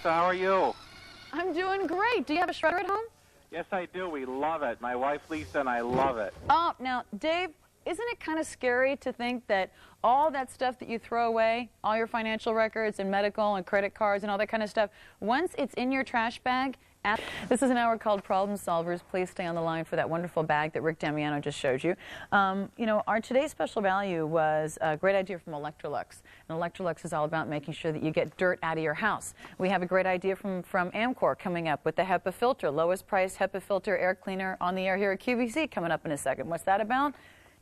Lisa. How are you? I'm doing great. Do you have a shredder at home? Yes, I do. We love it. My wife, Lisa, and I love it. Oh, now, Dave, isn't it kind of scary to think that all that stuff that you throw away, all your financial records and medical and credit cards and all that kind of stuff, once it's in your trash bag, this is an hour called Problem Solvers. Please stay on the line for that wonderful bag that Rick Damiano just showed you. You know, our today's special value was a great idea from Electrolux. And Electrolux is all about making sure that you get dirt out of your house. We have a great idea from Amcor coming up with the HEPA filter, lowest priced HEPA filter air cleaner on the air here at QVC coming up in a second. What's that about?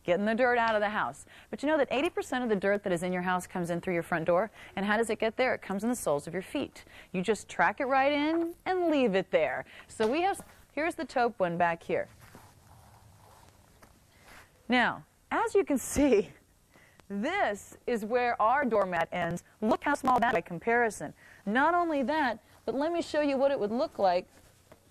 Getting the dirt out of the house. But you know that 80% of the dirt that is in your house comes in through your front door? And how does it get there? It comes in the soles of your feet. You just track it right in and leave it there. So we have, here's the taupe one back here. Now, as you can see, this is where our doormat ends. Look how small that is by comparison. Not only that, but let me show you what it would look like.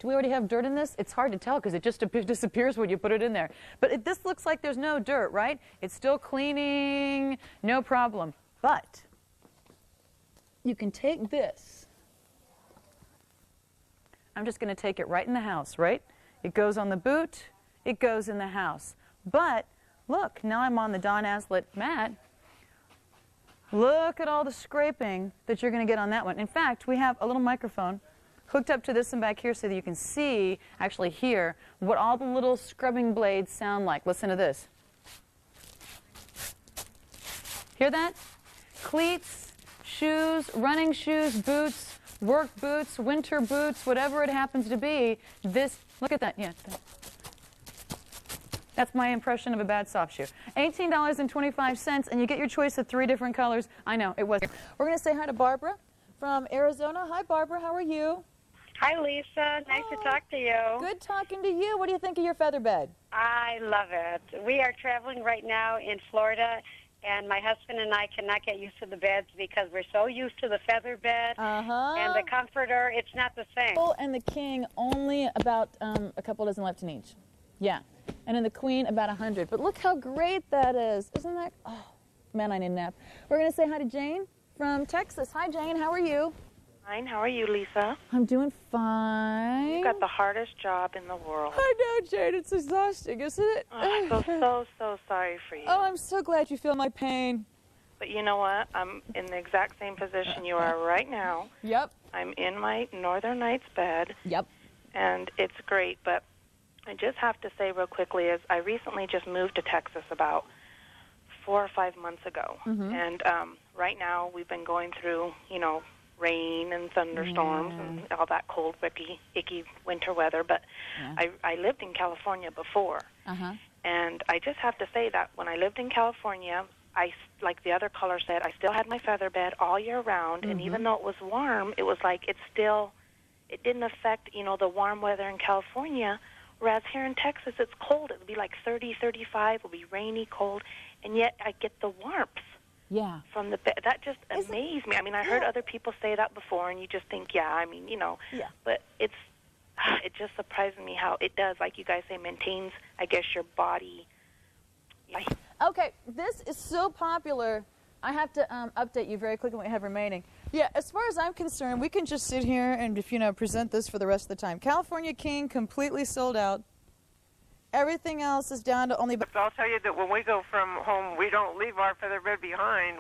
Do we already have dirt in this? It's hard to tell because it just disappears when you put it in there. But this looks like there's no dirt, right? It's still cleaning, no problem. But you can take this. I'm just going to take it right in the house, right? It goes on the boot. It goes in the house. But look, now I'm on the Don Aslett mat. Look at all the scraping that you're going to get on that one. In fact, we have a little microphone hooked up to this one back here so that you can see, actually hear, what all the little scrubbing blades sound like. Listen to this. Hear that? Cleats, shoes, running shoes, boots, work boots, winter boots, whatever it happens to be. This, look at that. Yeah. That's my impression of a bad soft shoe. $18.25, and you get your choice of 3 different colors. I know, it was. We're going to say hi to Barbara from Arizona. Hi, Barbara. How are you? Hi, Lisa. Nice to talk to you. Good talking to you. What do you think of your feather bed? I love it. We are traveling right now in Florida, and my husband and I cannot get used to the beds because we're so used to the feather bed and the comforter. It's not the same. And the king, only about a couple dozen left in each. Yeah. And in the queen, about 100. But look how great that is. Isn't that? Oh, man, I need a nap. We're going to say hi to Jane from Texas. Hi, Jane. How are you? Fine. How are you, Lisa? I'm doing fine. You've got the hardest job in the world. I know, Jane. It's exhausting, isn't it? Oh, so sorry for you. Oh, I'm so glad you feel my pain. But you know what? I'm in the exact same position you are right now. Yep. I'm in my Northern Nights bed. Yep. And it's great, but I just have to say real quickly is I recently just moved to Texas about 4 or 5 months ago. And right now we've been going through, you know, rain and thunderstorms and all that cold, icky winter weather. But I lived in California before. And I just have to say that when I lived in California, I, like the other caller said, I still had my feather bed all year round. And even though it was warm, it was like it didn't affect, you know, the warm weather in California. Whereas here in Texas, it's cold. It would be like 30, 35. It would be rainy, cold. And yet I get the warmth. Yeah. From the bed. That just amazed me. I mean, I heard other people say that before, and you just think, yeah, I mean, you know. Yeah. But it just surprises me how it does, like you guys say, maintains, I guess, your body. Okay, this is so popular. I have to update you very quickly what we have remaining. Yeah, as far as I'm concerned, we can just sit here and, you know, present this for the rest of the time. California King completely sold out. Everything else is down to only... I'll tell you that when we go from home, we don't leave our feather bed behind.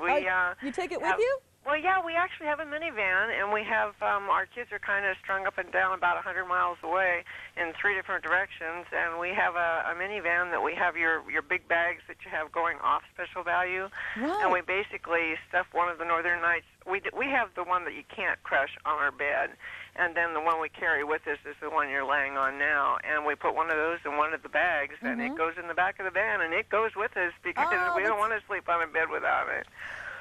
You take it with you? Well, yeah, we actually have a minivan, and we have our kids are kind of strung up and down about 100 miles away in 3 different directions, and we have a minivan that we have your big bags that you have going off special value, and we basically stuff one of the Northern Nights. We have the one that you can't crush on our bed, and then the one we carry with us is the one you're laying on now, and we put one of those in one of the bags, and it goes in the back of the van, and it goes with us because we don't want to sleep on a bed without it.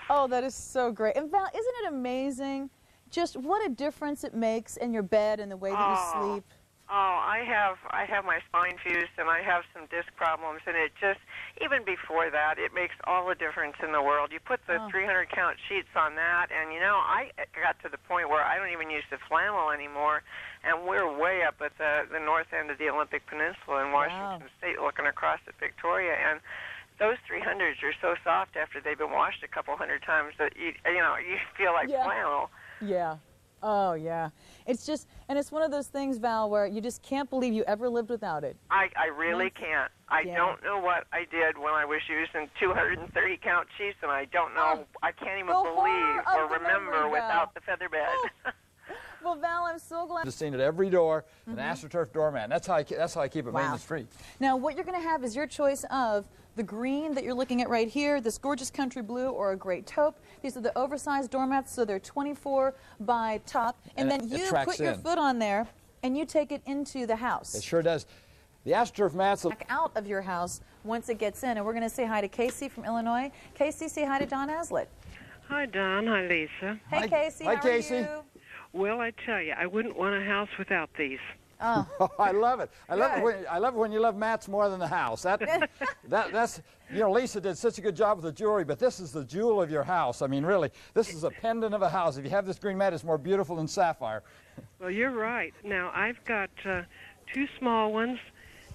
Oh, that is so great. And Val, isn't it amazing just what a difference it makes in your bed and the way that you sleep? Oh, I have my spine fused, and I have some disc problems, and it just, even before that, it makes all the difference in the world. You put the 300 count sheets on that, and you know, I got to the point where I don't even use the flannel anymore, and we're way up at the north end of the Olympic Peninsula in Washington State, looking across at Victoria, and those 300s are so soft after they've been washed a couple hundred times that you feel like flannel. Yeah. Oh, yeah. It's just, and it's one of those things, Val, where you just can't believe you ever lived without it. I really can't. I don't know what I did when I was using 230 count sheets, and I don't know. I can't even believe or remember without the feather bed. Oh. Well, Val, I'm so glad. Just seen at every door, an AstroTurf doormat. That's how I keep it maintenance free. Now, what you're going to have is your choice of the green that you're looking at right here, this gorgeous country blue, or a great taupe. These are the oversized doormats, so they're 24 by top. And then you put your foot on there, and you take it into the house. It sure does. The AstroTurf mats will back out of your house once it gets in. And we're going to say hi to Casey from Illinois. Casey, say hi to Don Aslett. Hi, Don. Hi, Lisa. Hey, Casey. Hi, how Casey. Are you? Well, I tell you, I wouldn't want a house without these. Oh, I love it. I love it when you love mats more than the house. That's Lisa did such a good job with the jewelry, but this is the jewel of your house. I mean, really, this is a pendant of a house. If you have this green mat, it's more beautiful than sapphire. Well, you're right. Now I've got 2 small ones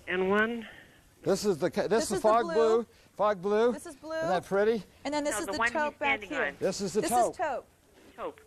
and one. This is fog blue. Fog blue. This is blue. Isn't that pretty? And then this is the taupe back here. This is the taupe. taupe. This is taupe. Taupe.